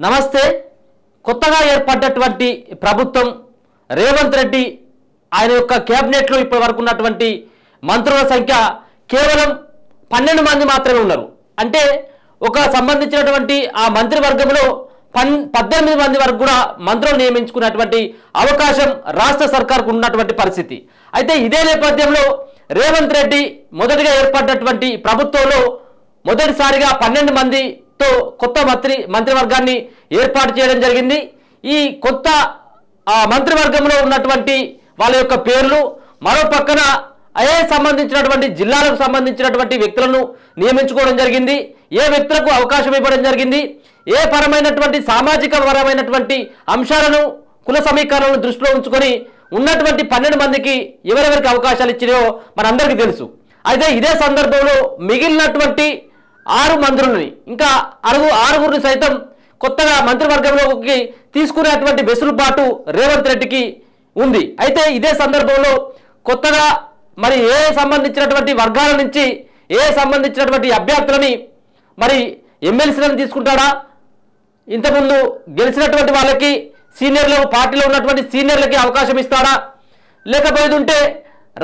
నమస్తే. కొత్తగా ఏర్పడ్డటువంటి ప్రభుత్వం రేవంత్ రెడ్డి ఆయన యొక్క కేబినెట్లో ఇప్పటి వరకు ఉన్నటువంటి మంత్రుల సంఖ్య కేవలం 12 మంది మాత్రమే ఉన్నారు. అంటే ఒక సంబంధించినటువంటి ఆ మంత్రివర్గంలో 18 మంది వరకు కూడా మంత్రులు నియమించుకున్నటువంటి అవకాశం రాష్ట్ర సర్కార్కు ఉన్నటువంటి పరిస్థితి. అయితే ఇదే నేపథ్యంలో రేవంత్ రెడ్డి మొదటిగా ఏర్పడ్డటువంటి ప్రభుత్వంలో మొదటిసారిగా 12 మందితో కొత్త మంత్రివర్గాన్ని ఏర్పాటు చేయడం జరిగింది. ఈ కొత్త మంత్రివర్గంలో ఉన్నటువంటి వాళ్ళ యొక్క పేర్లు, మరో పక్కన అదే సంబంధించినటువంటి జిల్లాలకు సంబంధించినటువంటి వ్యక్తులను నియమించుకోవడం జరిగింది. ఏ వ్యక్తులకు అవకాశం ఇవ్వడం జరిగింది, ఏ పరమైనటువంటి సామాజిక పరమైనటువంటి అంశాలను కుల సమీకరణలను దృష్టిలో ఉంచుకొని ఉన్నటువంటి 12 మందికి ఎవరెవరికి అవకాశాలు ఇచ్చినాయో మనందరికీ తెలుసు. అయితే ఇదే సందర్భంలో మిగిలినటువంటి 6 మంత్రులని ఇంకా ఆరుగురిని సైతం కొత్తగా మంత్రివర్గంలోకి తీసుకునేటువంటి వెసులుబాటు రేవంత్ రెడ్డికి ఉంది. అయితే ఇదే సందర్భంలో కొత్తగా మరి ఏ సంబంధించినటువంటి వర్గాల నుంచి ఏ సంబంధించినటువంటి అభ్యర్థులని మరి ఎమ్మెల్సీలను తీసుకుంటాడా, ఇంతకుముందు గెలిచినటువంటి వాళ్ళకి సీనియర్లు పార్టీలో ఉన్నటువంటి సీనియర్లకి అవకాశం ఇస్తాడా, లేకపోతుంటే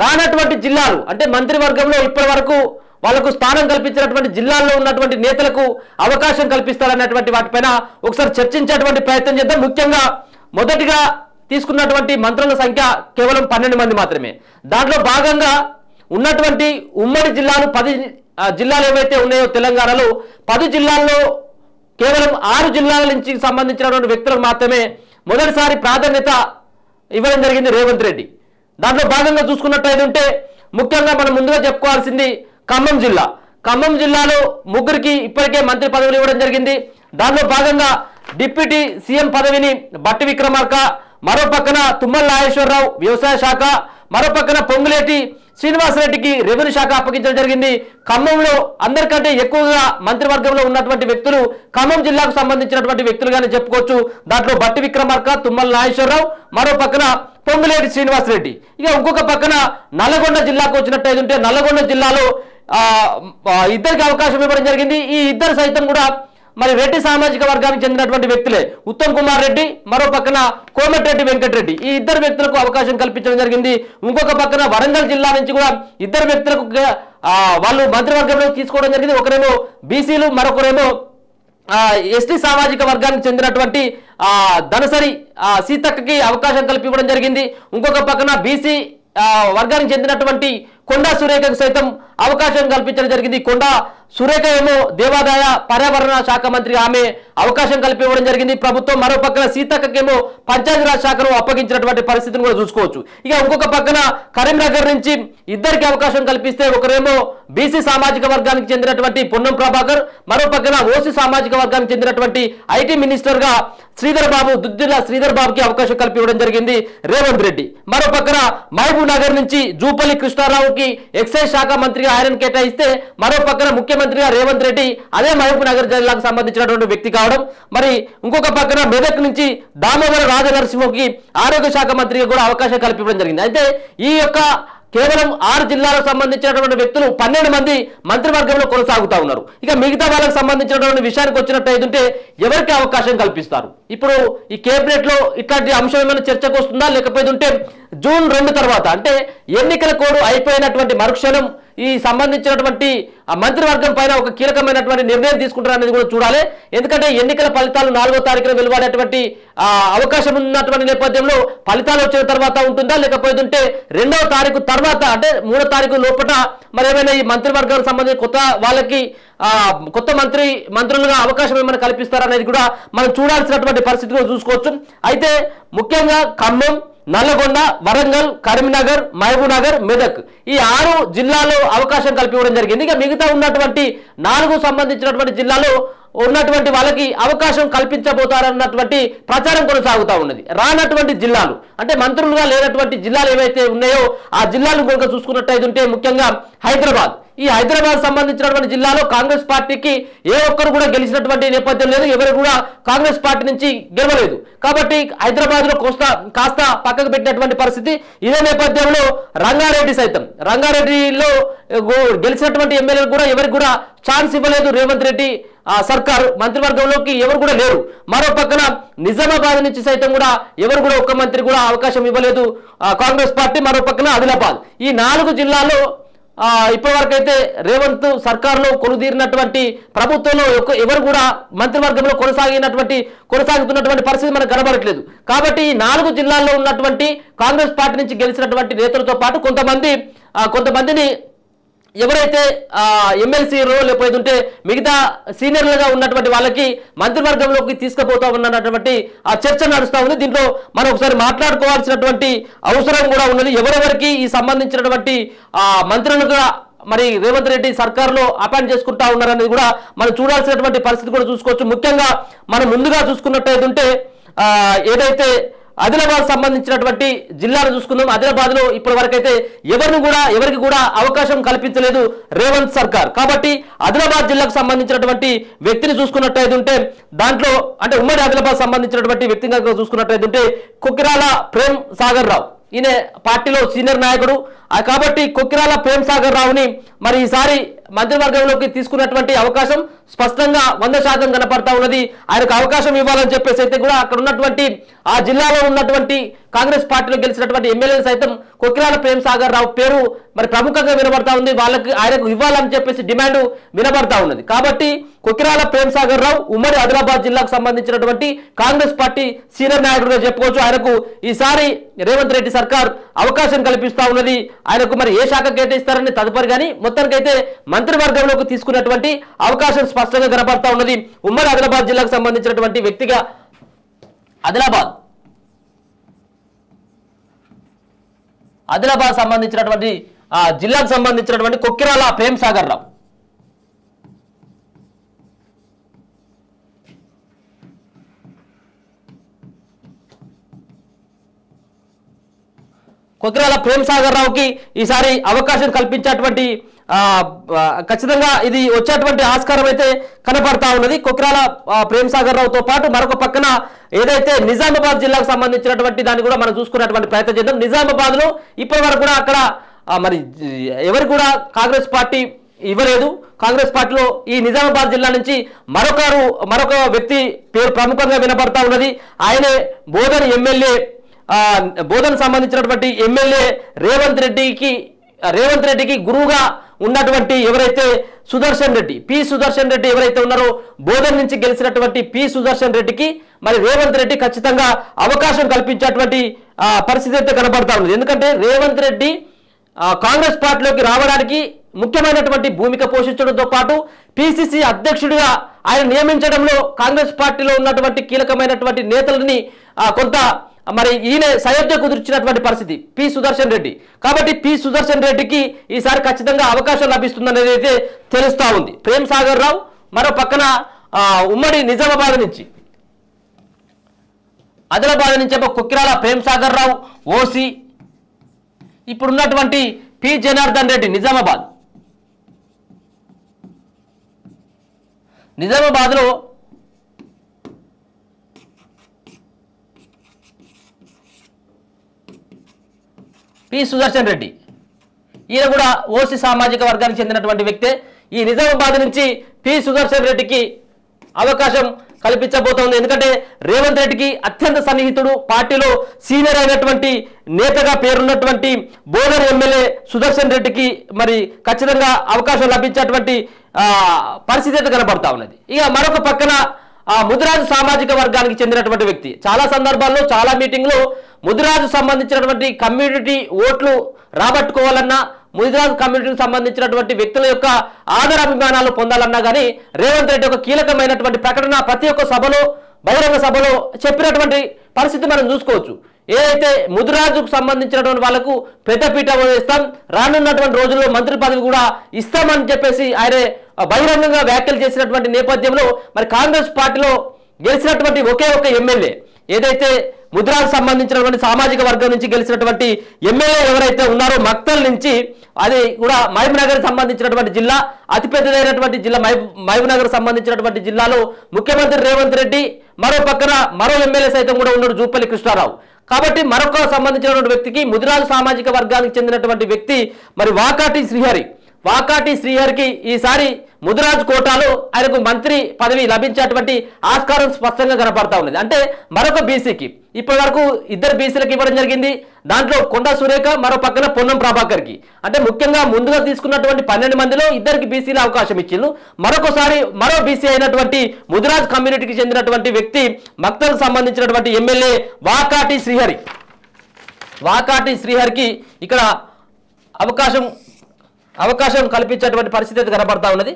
రానటువంటి జిల్లాలు అంటే మంత్రివర్గంలో ఇప్పటి వరకు వాళ్లకు స్థానం కల్పించినటువంటి జిల్లాల్లో ఉన్నటువంటి నేతలకు అవకాశం కల్పిస్తారన్నటువంటి వాటిపైన ఒకసారి చర్చించేటువంటి ప్రయత్నం చేద్దాం. ముఖ్యంగా మొదటిగా తీసుకున్నటువంటి మంత్రుల సంఖ్య కేవలం 12 మంది మాత్రమే. దాంట్లో భాగంగా ఉన్నటువంటి ఉమ్మడి జిల్లాలు 10 జిల్లాలు ఏవైతే ఉన్నాయో తెలంగాణలో 10 జిల్లాల్లో కేవలం 6 జిల్లాల నుంచి సంబంధించినటువంటి వ్యక్తులకు మాత్రమే మొదటిసారి ప్రాధాన్యత ఇవ్వడం జరిగింది రేవంత్ రెడ్డి. దాంట్లో భాగంగా చూసుకున్నట్టయితే ముఖ్యంగా మనం ముందుగా చెప్పుకోవాల్సింది ఖమ్మం జిల్లాలో 3కి ఇప్పటికే మంత్రి పదవులు ఇవ్వడం జరిగింది. దానిలో భాగంగా డిప్యూటీ సీఎం పదవిని బట్టి విక్రమార్క, మరో పక్కన తుమ్మల నాగేశ్వరరావు వ్యవసాయ శాఖ, మరో పక్కన పొంగులేటి శ్రీనివాసరెడ్డికి రెవెన్యూ శాఖ అప్పగించడం జరిగింది. ఖమ్మంలో అందరికంటే ఎక్కువగా మంత్రివర్గంలో ఉన్నటువంటి వ్యక్తులు ఖమ్మం జిల్లాకు సంబంధించినటువంటి వ్యక్తులుగానే చెప్పుకోవచ్చు. దాంట్లో బట్టి విక్రమార్క, తుమ్మల నాగేశ్వరరావు, మరో పక్కన పొంగులేటి శ్రీనివాసరెడ్డి. ఇక ఇంకొక పక్కన నల్లగొండ జిల్లాకు వచ్చినట్టయితే నల్లగొండ జిల్లాలో ఇద్దరికి అవకాశం ఇవ్వడం జరిగింది. ఈ ఇద్దరు సైతం కూడా మరి రెడ్డి సామాజిక వర్గానికి చెందినటువంటి వ్యక్తులే. ఉత్తమ్ కుమార్ రెడ్డి, మరో పక్కన కోమటిరెడ్డి వెంకటరెడ్డి, ఈ ఇద్దరు వ్యక్తులకు అవకాశం కల్పించడం జరిగింది. ఇంకొక పక్కన వరంగల్ జిల్లా నుంచి కూడా ఇద్దరు వ్యక్తులకు వాళ్ళు మంత్రివర్గంలో తీసుకోవడం జరిగింది. ఒకరేమో బీసీలు, మరొకరేమో ఎస్టీ సామాజిక వర్గానికి చెందినటువంటి ధనసరి సీతక్కకి అవకాశం కల్పించడం జరిగింది. ఇంకొక పక్కన బీసీ వర్గానికి చెందినటువంటి కొండా సురేఖకు సైతం అవకాశం కల్పించడం జరిగింది. కొండా సురేఖ ఏమో దేవాదాయ పర్యావరణ శాఖ మంత్రి, ఆమె అవకాశం కల్పించడం జరిగింది ప్రభుత్వం. మరో పక్కన సీతక్కకేమో పంచాయతీరాజ్ శాఖను అప్పగించినటువంటి పరిస్థితిని కూడా చూసుకోవచ్చు. ఇక ఇంకొక పక్కన కరీంనగర్ నుంచి ఇద్దరికి అవకాశం కల్పిస్తే ఒకరేమో బీసీ సామాజిక వర్గానికి చెందినటువంటి పొన్నం ప్రభాకర్, మరో పక్కన ఓసీ సామాజిక వర్గానికి చెందినటువంటి ఐటీ మినిస్టర్ గా దుద్దిల్ల శ్రీధర్ బాబుకి అవకాశం కల్పించడం జరిగింది రేవంత్ రెడ్డి. మరో పక్కన మహబూబ్ నగర్ నుంచి జూపల్లి కృష్ణారావుకి ఎక్సైజ్ శాఖ మంత్రిగా ఆయన కేటాయిస్తే, మరో పక్కన ముఖ్యమంత్రిగా రేవంత్ రెడ్డి అదే మహబూబ్ నగర్ జిల్లాకు సంబంధించినటువంటి వ్యక్తి కావడం. మరి ఇంకొక పక్కన మెదక్ నుంచి దామోదర రాజనరసింహకి ఆరోగ్య శాఖ మంత్రిగా కూడా అవకాశం కల్పించడం జరిగింది. అయితే ఈ యొక్క కేవలం 6 జిల్లాలకు సంబంధించినటువంటి వ్యక్తులు 12 మంది మంత్రివర్గంలో కొనసాగుతా ఉన్నారు. ఇక మిగతా వాళ్ళకి సంబంధించినటువంటి విషయానికి వచ్చినట్టయితే ఎవరికి అవకాశం కల్పిస్తారు? ఇప్పుడు ఈ కేబినెట్ లో ఇట్లాంటి అంశం ఏమైనా చర్చకు వస్తుందా, లేకపోతే జూన్ 2 తర్వాత అంటే ఎన్నికల కోడ్ అయిపోయినటువంటి మరుక్షణం ఈ సంబంధించినటువంటి మంత్రివర్గం పైన ఒక కీలకమైనటువంటి నిర్ణయం తీసుకుంటారనేది కూడా చూడాలి. ఎందుకంటే ఎన్నికల ఫలితాలు 4వ తారీఖున వెలువడేటువంటి అవకాశం ఉన్నటువంటి నేపథ్యంలో ఫలితాలు వచ్చిన తర్వాత ఉంటుందా, లేకపోతే 2వ తారీఖు తర్వాత అంటే 3వ తారీఖు లోపల మరి ఏమైనా ఈ మంత్రివర్గానికి సంబంధించి కొత్త వాళ్ళకి కొత్త మంత్రులుగా అవకాశం ఏమైనా కల్పిస్తారనేది కూడా మనం చూడాల్సినటువంటి పరిస్థితిలో చూసుకోవచ్చు. అయితే ముఖ్యంగా ఖమ్మం, నల్లగొండ, వరంగల్, కరీంనగర్, మహబూబ్ నగర్, మెదక్ ఈ 6 జిల్లాలో అవకాశం కల్పించడం జరిగింది. ఇక మిగతా ఉన్నటువంటి 4 సంబంధించినటువంటి జిల్లాలో ఉన్నటువంటి వాళ్ళకి అవకాశం కల్పించబోతారన్నటువంటి ప్రచారం కొనసాగుతూ ఉన్నది. రానటువంటి జిల్లాలు అంటే మంత్రులుగా లేనటువంటి జిల్లాలు ఏవైతే ఉన్నాయో ఆ జిల్లాలు కనుక చూసుకున్నట్టయితే ముఖ్యంగా హైదరాబాద్, ఈ హైదరాబాద్ సంబంధించినటువంటి జిల్లాలో కాంగ్రెస్ పార్టీకి ఏ ఒక్కరు కూడా గెలిచినటువంటి నేపథ్యం లేదు, ఎవరు కూడా కాంగ్రెస్ పార్టీ నుంచి గెలవలేదు. కాబట్టి హైదరాబాద్ లో కాస్త పక్కకు పెట్టినటువంటి పరిస్థితి. ఇదే నేపథ్యంలో రంగారెడ్డిలో గెలిచినటువంటి ఎమ్మెల్యేలు కూడా ఎవరికి కూడా ఛాన్స్ ఇవ్వలేదు. రేవంత్ రెడ్డి సర్కారు మంత్రివర్గంలోకి ఎవరు కూడా లేరు. మరో పక్కన నిజామాబాద్ నుంచి సైతం కూడా ఎవరు కూడా ఒక్క మంత్రి కూడా అవకాశం ఇవ్వలేదు కాంగ్రెస్ పార్టీ. మరో పక్కన ఆదిలాబాద్. ఈ 4 జిల్లాల్లో ఇప్పటి వరకు అయితే రేవంత్ సర్కారులో కొలుదీరినటువంటి ప్రభుత్వంలో ఎవరు కూడా మంత్రివర్గంలో కొనసాగుతున్నటువంటి పరిస్థితి మనకు కనబడట్లేదు. కాబట్టి ఈ 4 జిల్లాల్లో ఉన్నటువంటి కాంగ్రెస్ పార్టీ నుంచి గెలిచినటువంటి నేతలతో పాటు కొంతమందిని ఎవరైతే ఎమ్మెల్సీలో లేకపోతే మిగతా సీనియర్లుగా ఉన్నటువంటి వాళ్ళకి మంత్రివర్గంలోకి తీసుకుపోతా ఉన్నటువంటి ఆ చర్చ నడుస్తూ ఉంది. దీంట్లో మనం ఒకసారి మాట్లాడుకోవాల్సినటువంటి అవసరం కూడా ఉన్నది. ఎవరెవరికి ఈ సంబంధించినటువంటి మంత్రులుగా మరి రేవంత్ రెడ్డి సర్కారులో అపాయింట్ చేసుకుంటా ఉన్నారనేది కూడా మనం చూడాల్సినటువంటి పరిస్థితి కూడా చూసుకోవచ్చు. ముఖ్యంగా మనం ముందుగా చూసుకున్నట్టయితే ఏదైతే ఆదిలాబాద్ సంబంధించినటువంటి జిల్లాను చూసుకుందాం. ఆదిలాబాద్ లో ఇప్పటి వరకైతే ఎవరికి కూడా అవకాశం కల్పించలేదు రేవంత్ సర్కార్. కాబట్టి ఆదిలాబాద్ జిల్లాకు సంబంధించినటువంటి వ్యక్తిని చూసుకున్నట్టయితే దాంట్లో అంటే ఉమ్మడి ఆదిలాబాద్ సంబంధించినటువంటి వ్యక్తిగా చూసుకున్నట్టయితే కొక్కిరాల ప్రేమ్ సాగర్ రావు, ఈయన పార్టీలో సీనియర్ నాయకుడు. కాబట్టి కొక్కిరాల ప్రేమ్ సాగర్ రావుని మరి ఈసారి మంత్రివర్గంలోకి తీసుకున్నటువంటి అవకాశం స్పష్టంగా 100% కనపడతా ఉన్నది. ఆయనకు అవకాశం ఇవ్వాలని చెప్పేసి అయితే కూడా అక్కడ ఉన్నటువంటి ఆ జిల్లాలో ఉన్నటువంటి కాంగ్రెస్ పార్టీలో గెలిచినటువంటి ఎమ్మెల్యేలు సైతం కొక్కిరాల ప్రేమ్ సాగర్ రావు పేరు మరి ప్రముఖంగా వినబడతా ఉంది. ఆయనకు ఇవ్వాలని చెప్పేసి డిమాండ్ వినబడతా ఉన్నది. కాబట్టి కొక్కిరాల ప్రేమ్ సాగర్ రావు ఉమ్మడి ఆదిలాబాద్ జిల్లాకు సంబంధించినటువంటి కాంగ్రెస్ పార్టీ సీనియర్ నాయకుడిగా చెప్పుకోవచ్చు. ఆయనకు ఈసారి రేవంత్ రెడ్డి సర్కార్ అవకాశం కల్పిస్తా ఉన్నది. ఆయనకు మరి ఏ శాఖ కేటాయిస్తారని తదుపరి కానీ మొత్తానికైతే మంత్రివర్గంలోకి తీసుకున్నటువంటి అవకాశం స్పష్టంగా కనబడతా ఉన్నది. ఉమ్మడి ఆదిలాబాద్ జిల్లాకు సంబంధించినటువంటి వ్యక్తిగా ఆదిలాబాద్ సంబంధించినటువంటి జిల్లాకు సంబంధించినటువంటి కొక్కిరాల ప్రేమ్ సాగర్ రావు. కొక్కిరాల ప్రేమ్ సాగర్ రావుకి ఈసారి అవకాశం కల్పించేటువంటి ఖచ్చితంగా ఇది వచ్చేటువంటి ఆస్కారం అయితే కనపడతా ఉన్నది. కొక్కిరాల ప్రేమ్ సాగర్ రావుతో పాటు మరొక పక్కన ఏదైతే నిజామాబాద్ జిల్లాకు సంబంధించినటువంటి దాన్ని కూడా మనం చూసుకున్నటువంటి ప్రయత్నం చేద్దాం. నిజామాబాద్ లో ఇప్పటి వరకు కూడా అక్కడ మరి ఎవరు కూడా కాంగ్రెస్ పార్టీ ఇవ్వలేదు. కాంగ్రెస్ పార్టీలో ఈ నిజామాబాద్ జిల్లా నుంచి మరొక వ్యక్తి పేరు ప్రముఖంగా వినపడతా ఉన్నది. ఆయనే బోధన సంబంధించినటువంటి ఎమ్మెల్యే రేవంత్ రెడ్డికి గురువుగా ఉన్నటువంటి ఎవరైతే పి సుదర్శన్ రెడ్డి ఎవరైతే ఉన్నారో బోధన నుంచి గెలిచినటువంటి పి సుదర్శన్ రెడ్డికి మరి రేవంత్ రెడ్డి ఖచ్చితంగా అవకాశం కల్పించేటువంటి పరిస్థితి అయితే కనబడతా ఉంది. ఎందుకంటే రేవంత్ రెడ్డి కాంగ్రెస్ పార్టీలోకి రావడానికి ముఖ్యమైనటువంటి భూమిక పోషించడంతో పాటు పిసిసి అధ్యక్షుడిగా ఆయన నియమించడంలో కాంగ్రెస్ పార్టీలో ఉన్నటువంటి కీలకమైనటువంటి నేతలని కొంత మరి ఈయన సయోధ్య కుదిర్చినటువంటి పరిస్థితి పి సుదర్శన్ రెడ్డి. కాబట్టి పి సుదర్శన్ రెడ్డికి ఈసారి ఖచ్చితంగా అవకాశం లభిస్తుందనేది అయితే తెలుస్తా ఉంది. ప్రేమ్ సాగర్ రావు మరో పక్కన ఉమ్మడి నిజామాబాద్ నుంచి ఆదిలాబాద్ నుంచి కొక్కిరాల ప్రేమ్ సాగర్ రావు ఓసీ, ఇప్పుడున్నటువంటి పి జనార్దన్ రెడ్డి నిజామాబాద్లో పి సుదర్శన్ రెడ్డి, ఈయన కూడా ఓసీ సామాజిక వర్గానికి చెందినటువంటి వ్యక్తే. ఈ నిజామాబాద్ నుంచి పి సుదర్శన్ రెడ్డికి అవకాశం కల్పించబోతోంది. ఎందుకంటే రేవంత్ రెడ్డికి అత్యంత సన్నిహితుడు, పార్టీలో సీనియర్ అయినటువంటి నేతగా పేరున్నటువంటి బోధన ఎమ్మెల్యే సుదర్శన్ రెడ్డికి మరి ఖచ్చితంగా అవకాశం లభించేటువంటి పరిస్థితి అయితే కనబడతా ఉన్నది. ఇక మరొక పక్కన ముదిరాజు సామాజిక వర్గానికి చెందినటువంటి వ్యక్తి చాలా సందర్భాల్లో చాలా మీటింగ్లో ముదిరాజు సంబంధించినటువంటి కమ్యూనిటీ ఓట్లు రాబట్టుకోవాలన్నా ముదిరాజు కమ్యూనిటీకి సంబంధించినటువంటి వ్యక్తుల యొక్క ఆదరాభిమానాలు పొందాలన్నా కానీ రేవంత్ రెడ్డి ఒక కీలకమైనటువంటి ప్రకటన ప్రతి ఒక్క సభలో బహిరంగ సభలో చెప్పినటువంటి పరిస్థితి మనం చూసుకోవచ్చు. ఏదైతే ముదిరాజుకు సంబంధించినటువంటి వాళ్ళకు పెద్దపీట వేస్తాం, రానున్నటువంటి రోజుల్లో మంత్రి పదవి కూడా ఇస్తామని చెప్పేసి ఆయన బహిరంగంగా వ్యాఖ్యలు చేసినటువంటి నేపథ్యంలో మరి కాంగ్రెస్ పార్టీలో గెలిచినటువంటి ఒకే ఒక ఎమ్మెల్యే ఏదైతే ముద్రాకు సంబంధించినటువంటి సామాజిక వర్గం నుంచి గెలిచినటువంటి ఎమ్మెల్యే ఎవరైతే ఉన్నారో మక్తల్ నుంచి, అది కూడా మహబూబ్నగర్ సంబంధించినటువంటి జిల్లా, అతిపెద్దదైనటువంటి జిల్లా మహబూబ్నగర్ సంబంధించినటువంటి జిల్లాలో ముఖ్యమంత్రి రేవంత్ రెడ్డి, మరో పక్కన మరో ఎమ్మెల్యే సైతం కూడా ఉన్నాడు జూపల్లి కృష్ణారావు. కాబట్టి మరొక సంబంధించినటువంటి వ్యక్తికి, ముదిరాజు సామాజిక వర్గానికి చెందినటువంటి వ్యక్తి మరి వాకాటి శ్రీహరికి ఈసారి ముదిరాజు కోటాలో ఆయనకు మంత్రి పదవి లభించేటువంటి ఆస్కారం స్పష్టంగా కనపడతా ఉన్నది. అంటే మరొక బీసీకి ఇప్పటి వరకు 2 బీసీలకు ఇవ్వడం జరిగింది. దాంట్లో కొండా సురేఖ, మరో పక్కన పొన్నం ప్రభాకర్కి. అంటే ముఖ్యంగా ముందుగా తీసుకున్నటువంటి 12 మందిలో 2 బీసీలు అవకాశం ఇచ్చిండ్రు. మరొకసారి మరో బీసీ అయినటువంటి ముదిరాజ్ కమ్యూనిటీకి చెందినటువంటి వ్యక్తి మక్తల్కు సంబంధించినటువంటి ఎమ్మెల్యే వాకాటి శ్రీహరికి ఇక్కడ అవకాశం కల్పించేటువంటి పరిస్థితి అయితే కనబడతా ఉన్నది.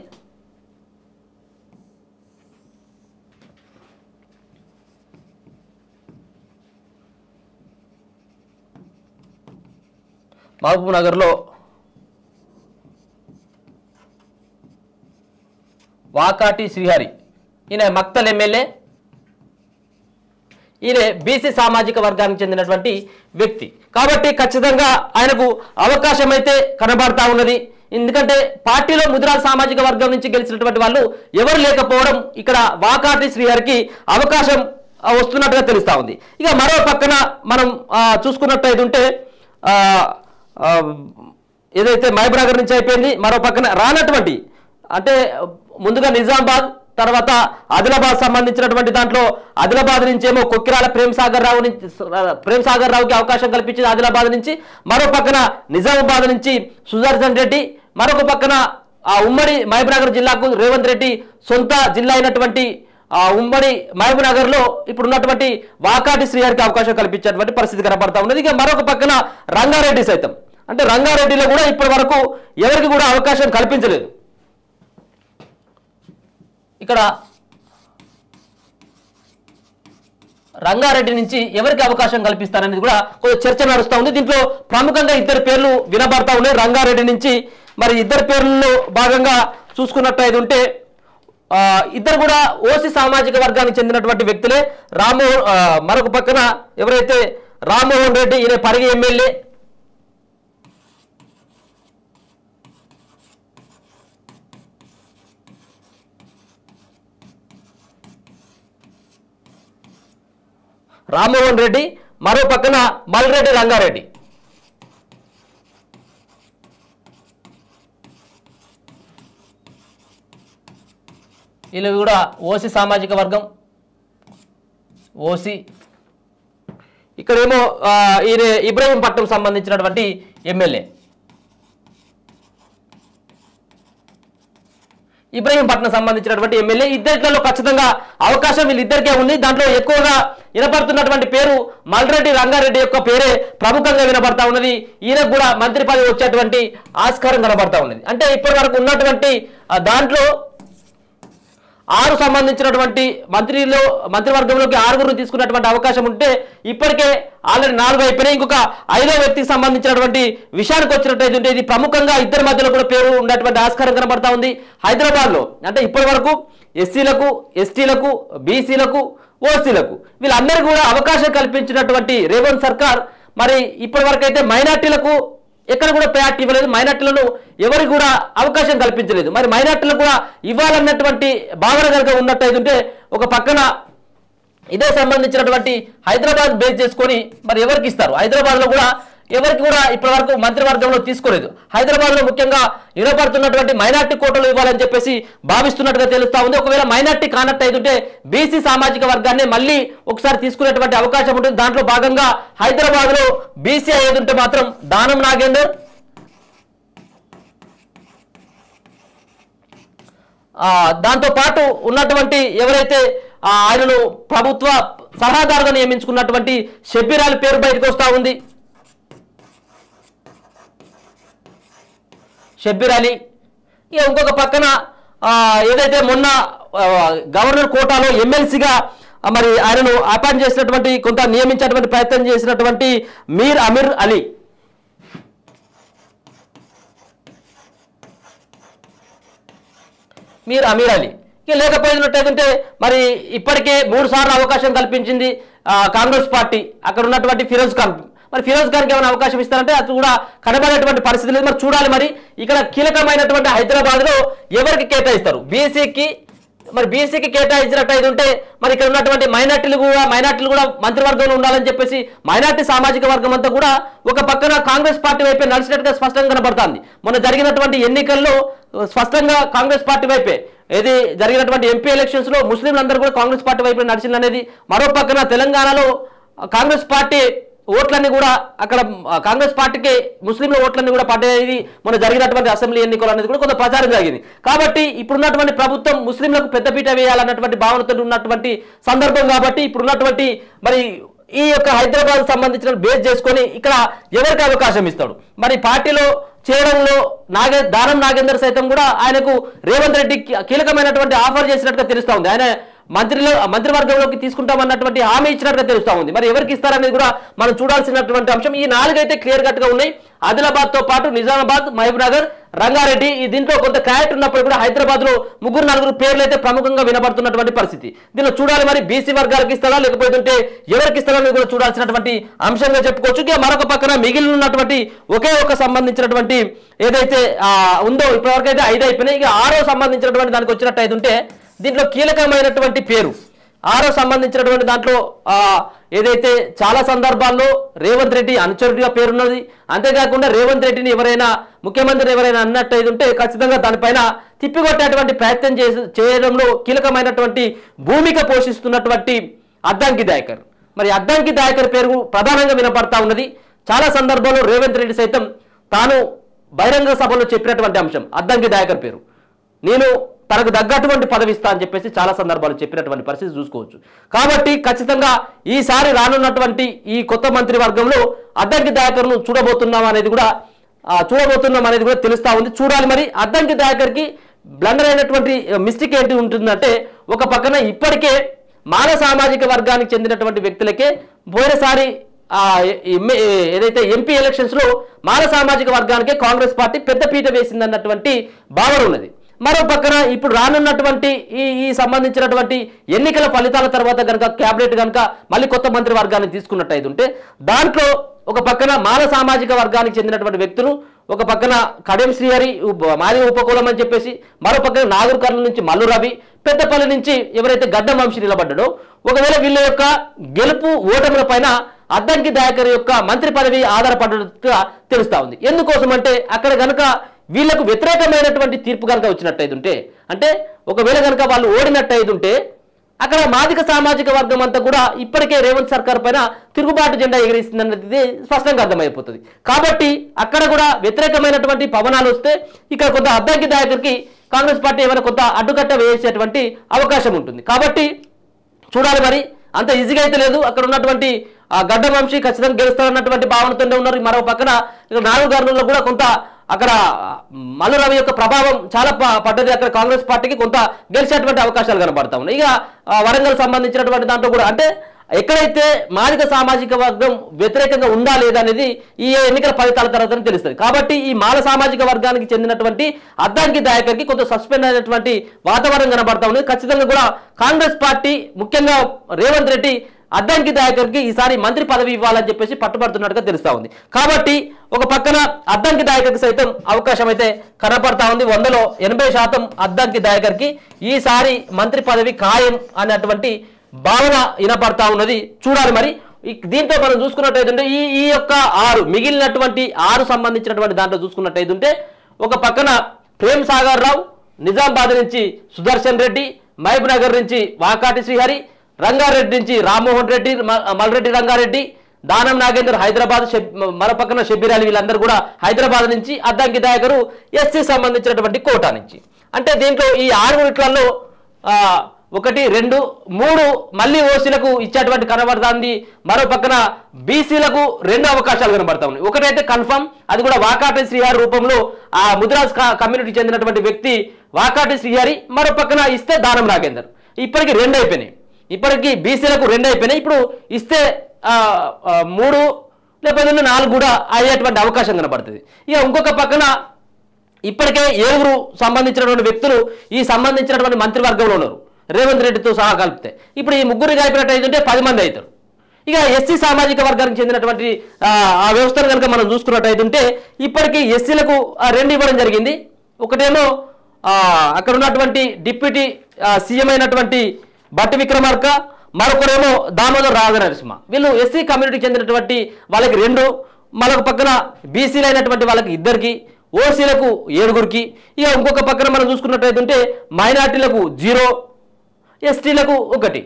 మహబూబ్ నగర్లో వాకాటి శ్రీహరి, ఈయన మక్తల్ ఎమ్మెల్యే, ఈయన బీసీ సామాజిక వర్గానికి చెందినటువంటి వ్యక్తి. కాబట్టి ఖచ్చితంగా ఆయనకు అవకాశం అయితే కనబడతా ఉన్నది. ఎందుకంటే పార్టీలో ముదిరాజ్ సామాజిక వర్గం నుంచి గెలిచినటువంటి వాళ్ళు ఎవరు లేకపోవడం ఇక్కడ వాకాటి శ్రీహరికి అవకాశం వస్తున్నట్టుగా తెలుస్తా ఉంది. ఇక మరో పక్కన మనం చూసుకున్నట్టయితే ఉంటే ఏదైతే మహబూబ్నగర్ నుంచి అయిపోయింది, మరో పక్కన రానటువంటి అంటే ముందుగా నిజామాబాద్, తర్వాత ఆదిలాబాద్ సంబంధించినటువంటి దాంట్లో ఆదిలాబాద్ నుంచి ఏమో కొక్కిరాల ప్రేమ్సాగర్ రావుకి అవకాశం కల్పించింది ఆదిలాబాద్ నుంచి. మరో పక్కన నిజామాబాద్ నుంచి సుదర్శన్ రెడ్డి, మరొక పక్కన ఉమ్మడి మహబూబ్నగర్ జిల్లాకు రేవంత్ రెడ్డి సొంత జిల్లా అయినటువంటి ఉమ్మడి మహబూబ్నగర్ లో ఇప్పుడు ఉన్నటువంటి వాకాటి శ్రీహరికి అవకాశం కల్పించేటువంటి పరిస్థితి కనబడతా ఉన్నది. ఇక మరొక పక్కన రంగారెడ్డి సైతం, అంటే రంగారెడ్డిలో కూడా ఇప్పటి వరకు ఎవరికి కూడా అవకాశం కల్పించలేదు. ఇక్కడ రంగారెడ్డి నుంచి ఎవరికి అవకాశం కల్పిస్తారనేది కూడా కొంచెం చర్చ నడుస్తూ ఉంది. దీంట్లో ప్రముఖంగా 2 పేర్లు వినబడతా ఉన్నాయి రంగారెడ్డి నుంచి. మరి 2 పేర్లలో భాగంగా చూసుకున్నట్టయితే ఉంటే 2 కూడా ఓసీ సామాజిక వర్గానికి చెందినటువంటి వ్యక్తులే. మరొక పక్కన ఎవరైతే రామ్మోహన్ రెడ్డి, ఈయన పరిగి ఎమ్మెల్యే, రామ్మోహన్ రెడ్డి, మరో పక్కన మల్రెడ్డి రంగారెడ్డి. వీళ్ళు కూడా ఓసీ సామాజిక వర్గం, ఓసీ. ఇక్కడేమో ఈయన ఇబ్రహీంపట్నం సంబంధించినటువంటి ఎమ్మెల్యే. ఇబ్రహీంపట్నం సంబంధించినటువంటి ఎమ్మెల్యే. ఇద్దరిలో ఖచ్చితంగా అవకాశం వీళ్ళిద్దరికే ఉంది. దాంట్లో ఎక్కువగా వినపడుతున్నటువంటి పేరు మల్రెడ్డి రంగారెడ్డి యొక్క పేరే ప్రముఖంగా వినపడతా ఉన్నది. ఈయనకు కూడా మంత్రి పదవి వచ్చేటువంటి ఆస్కారం కనబడతా ఉన్నది. అంటే ఇప్పటి వరకు ఉన్నటువంటి దాంట్లో 6 సంబంధించినటువంటి మంత్రివర్గంలోకి 6 తీసుకున్నటువంటి అవకాశం ఉంటే ఇప్పటికే ఆల్రెడీ 4 అయిపోయినాయి. ఇంకొక 5వ వ్యక్తికి సంబంధించినటువంటి విషయానికి వచ్చినట్టయితే ఉంటే ఇది ప్రముఖంగా 2 మధ్యలో కూడా పేరు ఉన్నటువంటి ఆస్కారం కనబడతా ఉంది. హైదరాబాద్లో అంటే ఇప్పటి వరకు ఎస్సీలకు, ఎస్టీలకు, బీసీలకు, ఓసీలకు వీళ్ళందరికీ కూడా అవకాశం కల్పించినటువంటి రేవంత్ సర్కార్ మరి ఇప్పటి వరకు అయితే మైనార్టీలకు ఎక్కడ కూడా ప్రయారిటీ ఇవ్వలేదు. మైనార్టీలను ఎవరికి కూడా అవకాశం కల్పించలేదు. మరి మైనార్టీలకు కూడా ఇవ్వాలన్నటువంటి భావన కనుక ఉన్నట్టయితే ఉంటే ఒక పక్కన ఇదే సంబంధించినటువంటి హైదరాబాద్ బేస్ చేసుకొని మరి ఎవరికి ఇస్తారు? హైదరాబాద్లో కూడా ఎవరికి కూడా ఇప్పటి వరకు మంత్రివర్గంలో తీసుకోలేదు. హైదరాబాద్లో ముఖ్యంగా నిలబడుతున్నటువంటి మైనార్టీ కోటలు ఇవ్వాలని చెప్పేసి భావిస్తున్నట్టుగా తెలుస్తా ఉంది. ఒకవేళ మైనార్టీ కానట్టయితే ఉంటే బీసీ సామాజిక వర్గాన్ని మళ్ళీ ఒకసారి తీసుకునేటువంటి అవకాశం ఉంటుంది. దాంట్లో భాగంగా హైదరాబాద్లో బీసీ అయ్యేది ఉంటే మాత్రం దానం నాగేందర్, దాంతో పాటు ఉన్నటువంటి ఎవరైతే ఆయనను ప్రభుత్వ సలహాదారుగా నియమించుకున్నటువంటి షబ్బీర్ అలీ పేరు బయటకు వస్తూ ఉంది. షబ్బీర్ అలీ. ఇంకొక పక్కన ఏదైతే మొన్న గవర్నర్ కోటాలో ఎమ్మెల్సీగా మరి ఆయనను అపాయింట్ చేసినటువంటి కొంత నియమించేటువంటి ప్రయత్నం చేసినటువంటి మీర్ అమీర్ అలీ. ఇక లేకపోయినట్టయితే మరి ఇప్పటికే 3 సార్లు అవకాశం కల్పించింది కాంగ్రెస్ పార్టీ అక్కడ ఉన్నటువంటి ఫిరోజ్ ఖాన్, మరి ఫిరోజ్ ఖాన్కి ఏమైనా అవకాశం ఇస్తారంటే అది కూడా కనబడేటువంటి పరిస్థితి లేదు. మరి చూడాలి మరి ఇక్కడ కీలకమైనటువంటి హైదరాబాద్లో ఎవరికి కేటాయిస్తారు, బీసీకి. మరి బీసీకి కేటాయించినట్టు అయితే ఉంటే మరి ఇక్కడ ఉన్నటువంటి మైనార్టీలు కూడా మంత్రివర్గంలో ఉండాలని చెప్పేసి మైనార్టీ సామాజిక వర్గం అంతా కూడా ఒక పక్కన కాంగ్రెస్ పార్టీ వైపే నడిచినట్టుగా స్పష్టంగా కనబడుతుంది. మొన్న జరిగినటువంటి ఎన్నికల్లో స్పష్టంగా కాంగ్రెస్ పార్టీ వైపే ఏది జరిగినటువంటి ఎంపీ ఎలక్షన్స్ లో ముస్లింలందరూ కూడా కాంగ్రెస్ పార్టీ వైపు నడిచిందనేది. మరో పక్కన తెలంగాణలో కాంగ్రెస్ పార్టీ ఓట్లన్నీ కూడా అక్కడ కాంగ్రెస్ పార్టీకి ముస్లింల ఓట్లన్నీ కూడా పడ్డాయి. మన జరిగినటువంటి అసెంబ్లీ ఎన్నికలు అనేది కూడా కొంత ప్రచారం జరిగింది. కాబట్టి ఇప్పుడున్నటువంటి ప్రభుత్వం ముస్లింలకు పెద్దపీట వేయాలన్నటువంటి భావనతో ఉన్నటువంటి సందర్భం. కాబట్టి ఇప్పుడున్నటువంటి మరి ఈ యొక్క హైదరాబాద్ సంబంధించిన బేస్ చేసుకొని ఇక్కడ ఎవరికి అవకాశం ఇస్తాడు, మరి పార్టీలో చేయడంలో దానం నాగేందర్ సైతం కూడా ఆయనకు రేవంత్ రెడ్డి కీలకమైనటువంటి ఆఫర్ చేసినట్టుగా తెలుస్తా ఉంది. ఆయన మంత్రివర్గంలోకి తీసుకుంటామన్నటువంటి హామీ ఇచ్చినట్టుగా తెలుస్తా ఉంది. మరి ఎవరికి ఇస్తారనేది కూడా మనం చూడాల్సినటువంటి అంశం. ఈ 4 అయితే క్లియర్ కట్ గా ఉన్నాయి. ఆదిలాబాద్ తో పాటు నిజామాబాద్, మహబూబ్ నగర్, రంగారెడ్డి. దీంట్లో కొంత క్లారిటీ ఉన్నప్పుడు కూడా హైదరాబాద్ లో 3-4 పేర్లు అయితే ప్రముఖంగా వినబడుతున్నటువంటి పరిస్థితి. దీనిలో చూడాలి మరి బీసీ వర్గాలకు ఇస్తారా లేకపోతే ఎవరికి ఇస్తారనేది కూడా చూడాల్సినటువంటి అంశంగా చెప్పుకోవచ్చు. ఇక మరొక పక్కన మిగిలిన ఉన్నటువంటి ఒకే ఒక సంబంధించినటువంటి ఏదైతే ఉందో ఇప్పటివరకు అయితే 5 అయిపోయినాయి. ఇక 6వ సంబంధించినటువంటి దానికి వచ్చినట్టు అయితే ఉంటే దీంట్లో కీలకమైనటువంటి పేరు 6వ సంబంధించినటువంటి దాంట్లో ఏదైతే చాలా సందర్భాల్లో రేవంత్ రెడ్డి అనుచరుడిగా పేరున్నది. అంతేకాకుండా రేవంత్ రెడ్డిని ఎవరైనా ముఖ్యమంత్రిని ఎవరైనా అన్నట్టు అయితే ఉంటే ఖచ్చితంగా దానిపైన తిప్పికొట్టేటువంటి ప్రయత్నం చేయడంలో కీలకమైనటువంటి భూమిక పోషిస్తున్నటువంటి అద్దంకి దయాకర్. మరి అద్దంకి దయాకర్ పేరు ప్రధానంగా వినపడతా ఉన్నది. చాలా సందర్భాల్లో రేవంత్ రెడ్డి సైతం తాను బహిరంగ సభలో చెప్పినటువంటి అంశం అద్దంకి దయాకర్ పేరు. నేను తనకు తగ్గటువంటి పదవి ఇస్తా అని చెప్పేసి చాలా సందర్భాలు చెప్పినటువంటి పరిస్థితి చూసుకోవచ్చు. కాబట్టి ఖచ్చితంగా ఈసారి రానున్నటువంటి ఈ కొత్త మంత్రివర్గంలో అద్దంకి దయాకర్ను చూడబోతున్నాం అనేది కూడా తెలుస్తా ఉంది. చూడాలి మరి అద్దంకి దయాకర్కి బ్లండర్ అయినటువంటి మిస్టేక్ ఏంటి ఉంటుందంటే ఒక పక్కన ఇప్పటికే మాల సామాజిక వర్గానికి చెందినటువంటి వ్యక్తులకే పోయినసారి ఏదైతే ఎంపీ ఎలక్షన్స్ లో మాల సామాజిక వర్గానికే కాంగ్రెస్ పార్టీ పెద్దపీట వేసిందన్నటువంటి భావన ఉన్నది. మరో పక్కన ఇప్పుడు రానున్నటువంటి ఈ సంబంధించినటువంటి ఎన్నికల ఫలితాల తర్వాత కనుక క్యాబినెట్ కనుక మళ్ళీ కొత్త మంత్రి వర్గాన్ని తీసుకున్నట్టయితే ఉంటే దాంట్లో ఒక పక్కన మాల సామాజిక వర్గానికి చెందినటువంటి వ్యక్తులు, ఒక పక్కన కడెం శ్రీహరి మాది ఉపకులం అని చెప్పేసి, మరో పక్కన నాగర్ కర్నూలు నుంచి మల్లు రవి, పెద్దపల్లి నుంచి ఎవరైతే గడ్డం వంశీ నిలబడ్డాడో ఒకవేళ వీళ్ళ యొక్క గెలుపు ఓటముల పైన అద్దంకి దయాకర్ యొక్క మంత్రి పదవి ఆధారపడ్డట్టుగా తెలుస్తా ఉంది. ఎందుకోసం అంటే అక్కడ కనుక వీళ్లకు వ్యతిరేకమైనటువంటి తీర్పు కనుక వచ్చినట్టయితుంటే అంటే ఒకవేళ కనుక వాళ్ళు ఓడినట్టయితుంటే అక్కడ మాదిక సామాజిక వర్గం అంతా కూడా ఇప్పటికే రేవంత్ సర్కార్ పైన తిరుగుబాటు జెండా ఎగిరిస్తుందన్నది స్పష్టంగా అర్థమైపోతుంది. కాబట్టి అక్కడ కూడా వ్యతిరేకమైనటువంటి పవనాలు వస్తే ఇక్కడ కొంత అద్దంకి దయాకర్కి కాంగ్రెస్ పార్టీ ఏమైనా కొంత అడ్డుకట్ట వేసేటువంటి అవకాశం ఉంటుంది. కాబట్టి చూడాలి మరి అంత ఈజీగా అయితే లేదు. అక్కడ ఉన్నటువంటి గడ్డ వంశీ ఖచ్చితంగా గెలుస్తారన్నటువంటి భావనతోనే ఉన్నారు. మరో పక్కన నాలుగు గర్నుల్లో కూడా కొంత అక్కడ మల్లు రవి యొక్క ప్రభావం చాలా పడ్డది. అక్కడ కాంగ్రెస్ పార్టీకి కొంత గెలిచేటువంటి అవకాశాలు కనబడతా ఉన్నాయి. ఇక వరంగల్ సంబంధించినటువంటి దాంట్లో కూడా అంటే ఎక్కడైతే మాదిక సామాజిక వర్గం వ్యతిరేకంగా ఉందా లేదా అనేది ఈ ఎన్నికల ఫలితాల తర్వాత తెలుస్తుంది. కాబట్టి ఈ మాల సామాజిక వర్గానికి చెందినటువంటి అద్దంకి దయాకర్కి కొంత సస్పెండ్ అయినటువంటి వాతావరణం కనబడతా ఉంది. ఖచ్చితంగా కూడా కాంగ్రెస్ పార్టీ ముఖ్యంగా రేవంత్ రెడ్డి అద్దంకి దయాకర్కి ఈసారి మంత్రి పదవి ఇవ్వాలని చెప్పేసి పట్టుబడుతున్నట్టుగా తెలుస్తా ఉంది. కాబట్టి ఒక పక్కన అద్దంకి దయాకర్కి సైతం అవకాశం అయితే కనపడతా ఉంది. 100లో 80% అద్దంకి దయాకర్కి ఈసారి మంత్రి పదవి ఖాయం అనేటువంటి భావన వినపడతా ఉన్నది. చూడాలి మరి. దీంతో మనం చూసుకున్నట్టయితే ఈ యొక్క 6 మిగిలినటువంటి 6 సంబంధించినటువంటి దాంట్లో చూసుకున్నట్టయితే ఒక పక్కన ప్రేమ్ సాగర్ రావు నిజామాబాద్ నుంచి సుదర్శన్ రెడ్డి, మహబూబ్ నగర్ నుంచి వాకాటి శ్రీహరి, రంగారెడ్డి నుంచి రామ్మోహన్ రెడ్డి, మల్రెడ్డి రంగారెడ్డి, దానం నాగేందర్ హైదరాబాద్, మరో పక్కన షబ్బీర్ అలీ వీళ్ళందరూ కూడా హైదరాబాద్ నుంచి, అద్దంకి దయాకర్ ఎస్సీ సంబంధించినటువంటి కోటా నుంచి. అంటే దీంట్లో ఈ 6 1, 2, 3 మళ్ళీ ఓసీలకు ఇచ్చేటువంటి కనబడుతుంది. మరో పక్కన బీసీలకు 2 అవకాశాలు కనబడతా ఉన్నాయి. ఒకటైతే కన్ఫర్మ్, అది కూడా వాకాటి శ్రీహరి రూపంలో ఆ ముదిరాజ్ కమ్యూనిటీ చెందినటువంటి వ్యక్తి వాకాటి శ్రీహరి, మరో పక్కన ఇస్తే దానం నాగేందర్. ఇప్పటికి 2 అయిపోయినాయి. ఇప్పటికి బీసీలకు 2 అయిపోయినాయి. ఇప్పుడు ఇస్తే 3 లేకపోతే 4 కూడా అయ్యేటువంటి అవకాశం కనబడుతుంది. ఇక ఇంకొక పక్కన ఇప్పటికే 7 సంబంధించినటువంటి వ్యక్తులు ఈ సంబంధించినటువంటి మంత్రివర్గంలో ఉన్నారు రేవంత్ రెడ్డితో సహా కలిపితే. ఇప్పుడు ఈ 3 కలిపినట్టు అయితే 10 మంది అవుతారు. ఇక ఎస్సీ సామాజిక వర్గానికి చెందినటువంటి ఆ వ్యవస్థను కనుక మనం చూసుకున్నట్టయితే ఇప్పటికీ ఎస్సీలకు 2 ఇవ్వడం జరిగింది. ఒకటేమో అక్కడ ఉన్నటువంటి డిప్యూటీ సీఎం అయినటువంటి బట్టి విక్రమార్క, మరొకరేమో దామోదర్ రాజనరసింహ. వీళ్ళు ఎస్సీ కమ్యూనిటీకి చెందినటువంటి వాళ్ళకి 2, మరొక పక్కన బీసీలు అయినటువంటి వాళ్ళకి 2కి, ఓసీలకు 7గురికి. ఇక ఇంకొక పక్కన మనం చూసుకున్నట్టయితే మైనార్టీలకు 0, ఎస్టీలకు 1,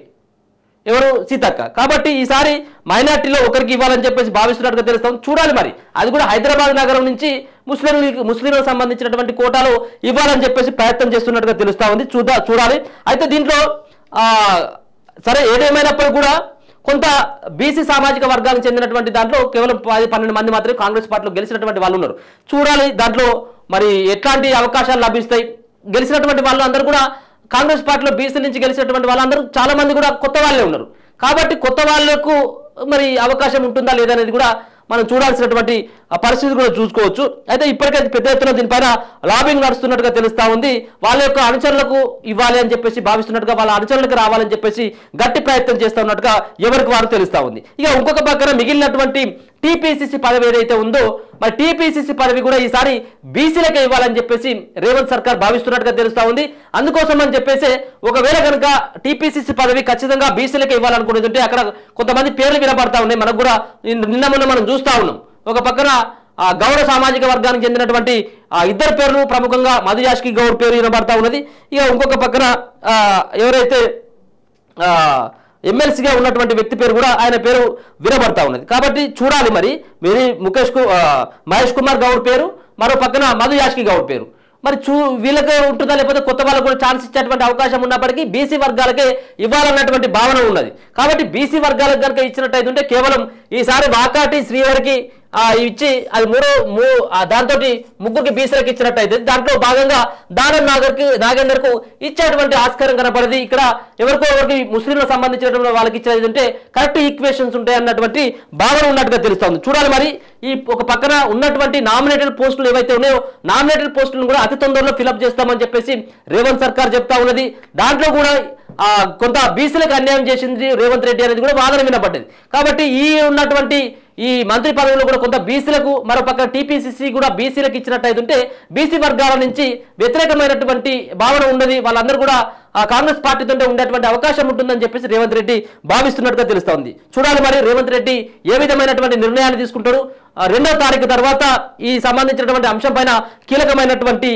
ఎవరు సీతక్క. కాబట్టి ఈసారి మైనార్టీలో ఒకరికి ఇవ్వాలని చెప్పేసి భావిస్తున్నట్టుగా తెలుస్తాం. చూడాలి మరి అది కూడా హైదరాబాద్ నగరం నుంచి ముస్లింలకు సంబంధించినటువంటి కోటాలో ఇవ్వాలని చెప్పేసి ప్రయత్నం చేస్తున్నట్టుగా తెలుస్తా ఉంది. చూడాలి. అయితే దీంట్లో సరే ఏదేమైనప్పుడు కూడా కొంత బీసీ సామాజిక వర్గానికి చెందినటువంటి దాంట్లో కేవలం 10-12 మంది మాత్రమే కాంగ్రెస్ పార్టీలో గెలిచినటువంటి వాళ్ళు ఉన్నారు. చూడాలి దాంట్లో మరి ఎట్లాంటి అవకాశాలు లభిస్తాయి. గెలిచినటువంటి వాళ్ళు అందరూ కూడా కాంగ్రెస్ పార్టీలో బీసీ నుంచి గెలిచినటువంటి వాళ్ళందరూ చాలా మంది కూడా కొత్త వాళ్ళే ఉన్నారు. కాబట్టి కొత్త వాళ్లకు మరి అవకాశం ఉంటుందా లేదా అనేది కూడా మనం చూడాల్సినటువంటి పరిస్థితి కూడా చూసుకోవచ్చు. అయితే ఇప్పటికైతే పెద్ద ఎత్తున దీనిపైన లాబింగ్ నడుస్తున్నట్టుగా తెలుస్తా ఉంది. వాళ్ళ యొక్క అనుచరులకు ఇవ్వాలి అని చెప్పేసి భావిస్తున్నట్టుగా, వాళ్ళ అనుచరులకు రావాలని చెప్పేసి గట్టి ప్రయత్నం చేస్తూ ఉన్నట్టుగా ఎవరికి వారు తెలుస్తా ఉంది. ఇక ఇంకొక పక్కన మిగిలినటువంటి టీపీసీసీ పదవి ఏదైతే ఉందో మరి టీపీసీసీ పదవి కూడా ఈసారి బీసీలకే ఇవ్వాలని చెప్పేసి రేవంత్ సర్కార్ భావిస్తున్నట్టుగా తెలుస్తా ఉంది. అందుకోసం అని చెప్పేసి ఒకవేళ కనుక టీపీసీసీ పదవి ఖచ్చితంగా బీసీలకే ఇవ్వాలనుకునేది అక్కడ కొంతమంది పేర్లు వినపడతా ఉన్నాయి. మనకు కూడా నిన్న మొన్న మనం చూస్తా ఉన్నాం. ఒక పక్కన గౌడ సామాజిక వర్గానికి చెందినటువంటి 2 పేర్లు ప్రముఖంగా మధు యాష్కి గౌడ్ పేరు వినబడతా ఉన్నది. ఇక ఇంకొక పక్కన ఎవరైతే ఎమ్మెల్సీగా ఉన్నటువంటి వ్యక్తి పేరు కూడా ఆయన పేరు వినబడతా ఉన్నది. కాబట్టి చూడాలి మరి మహేష్ కుమార్ గౌడ్ పేరు, మరో పక్కన మధు యాష్కి గౌడ్ పేరు మరి వీళ్ళకే ఉంటుందా లేకపోతే కొత్త వాళ్ళకు కూడా ఛాన్స్ ఇచ్చేటువంటి అవకాశం ఉన్నప్పటికీ బీసీ వర్గాలకే ఇవ్వాలన్నటువంటి భావన ఉన్నది. కాబట్టి బీసీ వర్గాలకు కనుక ఇచ్చినట్టయితే కేవలం ఈసారి వాకాటి శ్రీవారికి ఇచ్చి అది దాంతో 3 బీసీలకు ఇచ్చినట్టయితే దాంట్లో భాగంగా దానం నాగేందర్కు ఇచ్చేటువంటి ఆస్కారం కనపడది. ఇక్కడ ఎవరికి ముస్లింలకు సంబంధించినటువంటి వాళ్ళకి ఇచ్చినట్టు కరెక్ట్ ఈక్వేషన్స్ ఉంటాయి అన్నటువంటి భావన ఉన్నట్టుగా తెలుస్తుంది. చూడాలి మరి ఈ ఒక పక్కన ఉన్నటువంటి నామినేటెడ్ పోస్టులు ఏవైతే ఉన్నాయో నామినేటెడ్ పోస్టులను కూడా అతి తొందరలో ఫిలప్ చేస్తామని చెప్పేసి రేవంత్ సర్కార్ చెప్తా ఉన్నది. దాంట్లో కూడా కొంత బీసీలకు అన్యాయం చేసింది రేవంత్ రెడ్డి అనేది కూడా వాదన వినపడ్డది. కాబట్టి ఉన్నటువంటి ఈ మంత్రి పదవులు కూడా కొంత బీసీలకు, మరోపక్క టీపీసీసీ కూడా బీసీలకు ఇచ్చినట్టయితే బీసీ వర్గాల నుంచి వ్యతిరేకమైనటువంటి భావన ఉన్నది. వాళ్ళందరూ కూడా కాంగ్రెస్ పార్టీతో ఉండేటువంటి అవకాశం ఉంటుందని చెప్పేసి రేవంత్ రెడ్డి భావిస్తున్నట్టుగా తెలుస్తోంది. చూడాలి మరి రేవంత్ రెడ్డి ఏ విధమైనటువంటి నిర్ణయాలు తీసుకుంటారు. 2వ తారీఖు తర్వాత ఈ సంబంధించినటువంటి అంశం పైన కీలకమైనటువంటి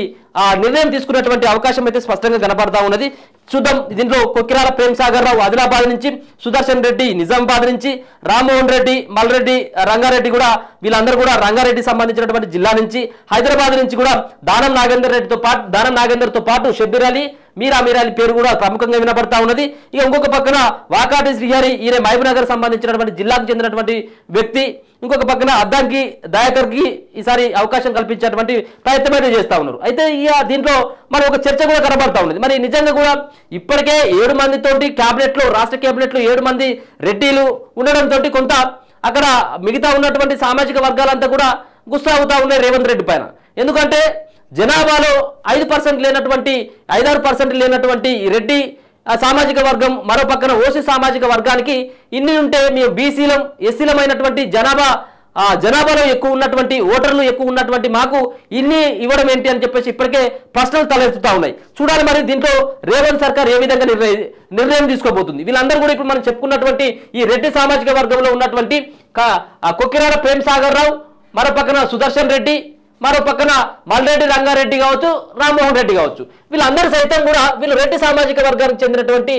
నిర్ణయం తీసుకున్నటువంటి అవకాశం అయితే స్పష్టంగా కనపడతా ఉన్నది. చూద్దాం. దీంట్లో కొక్కిరాల ప్రేమ్ సాగర్ రావు ఆదిలాబాద్ నుంచి, సుదర్శన్ రెడ్డి నిజామాబాద్ నుంచి, రామ్మోహన్ రెడ్డి మల్రెడ్డి రంగారెడ్డి కూడా వీళ్ళందరూ కూడా రంగారెడ్డి సంబంధించినటువంటి జిల్లా నుంచి, హైదరాబాద్ నుంచి కూడా దానం నాగేందర్తో పాటు షబ్బీర్ అలీ మీరాలి పేరు కూడా ప్రముఖంగా వినపడతా ఉన్నది. ఇక ఇంకొక పక్కన వాకాటి శ్రీహరి ఈయన మహబూబ్నగర్ సంబంధించినటువంటి జిల్లాకు చెందినటువంటి వ్యక్తి. ఇంకొక పక్కన అద్దంకి దయాకర్కి ఈసారి అవకాశం కల్పించేటువంటి ప్రయత్నం అయితే చేస్తూ ఉన్నారు. అయితే ఇక దీంట్లో మరి ఒక చర్చ కూడా కనబడతా ఉన్నది. మరి నిజంగా కూడా ఇప్పటికే 7 మందితోటి క్యాబినెట్లో, రాష్ట్ర క్యాబినెట్లో 7 మంది రెడ్డిలు ఉండడంతో కొంత అక్కడ మిగతా ఉన్నటువంటి సామాజిక వర్గాలంతా కూడా గుస్సా అవుతా ఉన్నాయి రేవంత్ రెడ్డి పైన. ఎందుకంటే జనాభాలో 5% లేనటువంటి 5-6% లేనటువంటి రెడ్డి సామాజిక వర్గం, మరో పక్కన ఓసీ సామాజిక వర్గానికి ఇన్ని ఉంటే మేము బీసీలం ఎస్సీలమైనటువంటి జనాభాలో ఎక్కువ ఉన్నటువంటి ఓటర్లు ఎక్కువ ఉన్నటువంటి మాకు ఇన్ని ఇవ్వడం ఏంటి అని చెప్పేసి ఇప్పటికే ప్రశ్నలు తలెత్తుతా ఉన్నాయి. చూడాలి మరి దీంట్లో రేవంత్ సర్కార్ ఏ విధంగా నిర్ణయం తీసుకోబోతుంది. వీళ్ళందరూ కూడా ఇప్పుడు మనం చెప్పుకున్నటువంటి ఈ రెడ్డి సామాజిక వర్గంలో ఉన్నటువంటి కొక్కిరాల ప్రేమ్ సాగర్ రావు, మరో పక్కన సుదర్శన్ రెడ్డి, మరో పక్కన మల్రెడ్డి రంగారెడ్డి కావచ్చు, రామ్మోహన్ రెడ్డి కావచ్చు, వీళ్ళందరూ సైతం కూడా వీళ్ళు రెడ్డి సామాజిక వర్గానికి చెందినటువంటి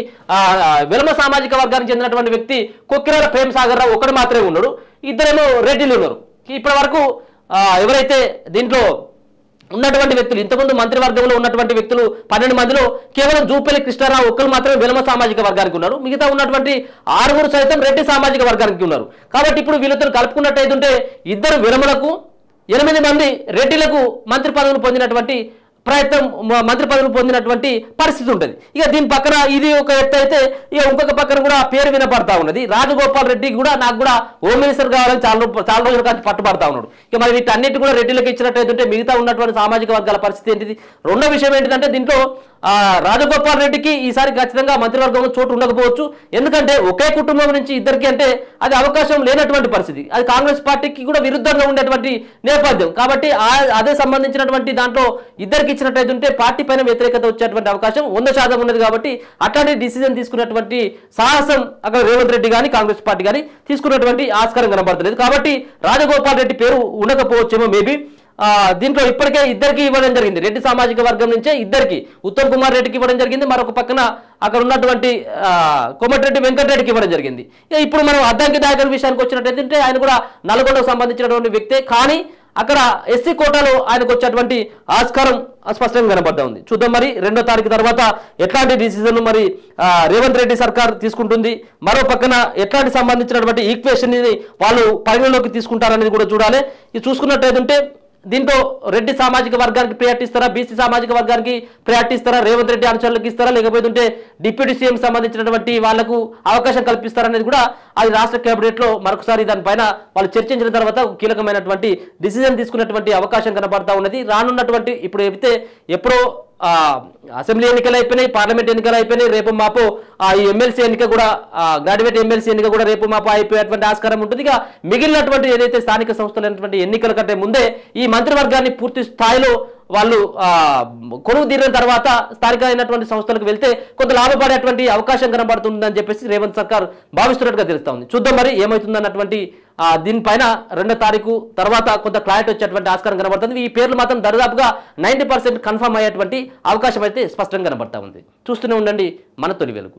వెలమ సామాజిక వర్గానికి చెందినటువంటి వ్యక్తి కొక్కిరాల ప్రేమ్ సాగర్ రావు ఒకడు మాత్రమే ఉన్నాడు. 2 రెడ్డిలు ఉన్నారు. ఇప్పటి వరకు ఎవరైతే దీంట్లో ఉన్నటువంటి వ్యక్తులు ఇంతకుముందు మంత్రివర్గంలో ఉన్నటువంటి వ్యక్తులు 12 మందిలో కేవలం జూపల్లి కృష్ణారావు ఒక్కరు మాత్రమే వెలమ సామాజిక వర్గానికి ఉన్నారు. మిగతా ఉన్నటువంటి 6 సైతం రెడ్డి సామాజిక వర్గానికి ఉన్నారు. కాబట్టి ఇప్పుడు వీళ్ళతో కలుపుకున్నట్టయితే 2 వెలమలకు 8 మంది రెడ్డిలకు మంత్రి పదవులు పొందినటువంటి ప్రయత్నం మంత్రి పదవులు పొందినటువంటి పరిస్థితి ఉంటుంది. ఇక దీని పక్కన ఇది ఒక ఎత్తు అయితే ఇక ఇంకొక పక్కన కూడా పేరు వినపడతా ఉన్నది. రాజగోపాల్ రెడ్డి కూడా నాకు కూడా హోమ్ మినిస్టర్ కావాలని చాలా రోజుల కానీ పట్టుబడతా ఉన్నాడు. ఇక మరి వీటన్నిటి కూడా రెడ్డిలకు ఇచ్చినట్టయితే మిగతా ఉన్నటువంటి సామాజిక వర్గాల పరిస్థితి ఏంటిది? రెండో విషయం ఏంటంటే దీంట్లో రాజగోపాల్ రెడ్డికి ఈసారి ఖచ్చితంగా మంత్రివర్గంలో చోటు ఉండకపోవచ్చు. ఎందుకంటే ఒకే కుటుంబం నుంచి ఇద్దరికి అంటే అది అవకాశం లేనటువంటి పరిస్థితి. అది కాంగ్రెస్ పార్టీకి కూడా విరుద్ధంగా ఉండేటువంటి నేపథ్యం కాబట్టి అదే సంబంధించినటువంటి దాంట్లో ఇద్దరికి ఇచ్చినట్టయితే పార్టీ పైన వ్యతిరేకత వచ్చేటువంటి అవకాశం 100% ఉన్నది. కాబట్టి అట్లాంటి డిసిజన్ తీసుకున్నటువంటి సాహసం అక్కడ రేవంత్ రెడ్డి కానీ కాంగ్రెస్ పార్టీ కానీ తీసుకున్నటువంటి ఆస్కారం కనబడతలేదు. కాబట్టి రాజగోపాల్ రెడ్డి పేరు ఉండకపోవచ్చేమో మేబీ. దీంట్లో ఇప్పటికే ఇద్దరికి ఇవ్వడం జరిగింది. రెడ్డి సామాజిక వర్గం నుంచే ఇద్దరికి, ఉత్తమ్ కుమార్ రెడ్డికి ఇవ్వడం జరిగింది, మరొక పక్కన అక్కడ ఉన్నటువంటి కోమటిరెడ్డి వెంకటరెడ్డికి ఇవ్వడం జరిగింది. ఇప్పుడు మనం అద్దంకి దయాకర్ విషయానికి వచ్చినట్టయితే ఆయన కూడా నల్గొండకు సంబంధించినటువంటి వ్యక్తే, కానీ అక్కడ ఎస్సీ కోటాలో ఆయనకు వచ్చేటువంటి ఆస్కారం స్పష్టంగా కనబడతా ఉంది. చూద్దాం మరి 2వ తారీఖు తర్వాత ఎట్లాంటి డిసిజన్ మరి రేవంత్ రెడ్డి సర్కార్ తీసుకుంటుంది, మరో పక్కన ఎట్లాంటి సంబంధించినటువంటి ఈక్వేషన్ వాళ్ళు పరిగణలోకి తీసుకుంటారనేది కూడా చూడాలి. ఇది చూసుకున్నట్టయితే దీంట్లో రెడ్డి సామాజిక వర్గానికి ప్రయారిటీ ఇస్తారా, బీసీ సామాజిక వర్గానికి ప్రయారిటీ ఇస్తారా, రేవంత్ రెడ్డి అనుచరులకు ఇస్తారా, లేకపోతే డిప్యూటీ సీఎం సంబంధించినటువంటి వాళ్లకు అవకాశం కల్పిస్తారనేది కూడా అది రాష్ట్ర కేబినెట్లో మరొకసారి దానిపైన వాళ్ళు చర్చించిన తర్వాత కీలకమైనటువంటి డిసిజన్ తీసుకున్నటువంటి అవకాశం కనబడతా ఉన్నది. రానున్నటువంటి ఇప్పుడు ఎప్పుడో అసెంబ్లీ ఎన్నికలు అయిపోయినాయి, పార్లమెంట్ ఎన్నికలు అయిపోయినాయి, రేపు మాపు ఈ ఎమ్మెల్సీ ఎన్నిక కూడా గ్రాడ్యుయేట్ ఎమ్మెల్సీ ఎన్నిక కూడా రేపు మాపు అయిపోయేటువంటి ఆస్కారం ఉంటుంది. ఇక మిగిలినటువంటి ఏదైతే స్థానిక సంస్థలైనటువంటి ఎన్నికల కంటే ముందే ఈ మంత్రివర్గాన్ని పూర్తి స్థాయిలో వాళ్ళు కొనుగోలు తీరిన తర్వాత స్థానిక అయినటువంటి సంస్థలకు వెళ్తే కొంత లాభపడేటువంటి అవకాశం కనబడుతుందని చెప్పేసి రేవంత్ సర్కార్ భావిస్తున్నట్టుగా తెలుస్తా ఉంది. చూద్దాం మరి ఏమవుతుందన్నటువంటి దీనిపైన 2వ తారీఖు తర్వాత కొంత క్లారిటీ వచ్చేటువంటి ఆస్కారం కనబడుతుంది. ఈ పేర్లు మాత్రం దాదాపుగా 90% కన్ఫర్మ్ అయ్యేటువంటి అవకాశం అయితే స్పష్టంగా కనబడతా ఉంది. చూస్తూనే ఉండండి మన తొలి వెలుగు.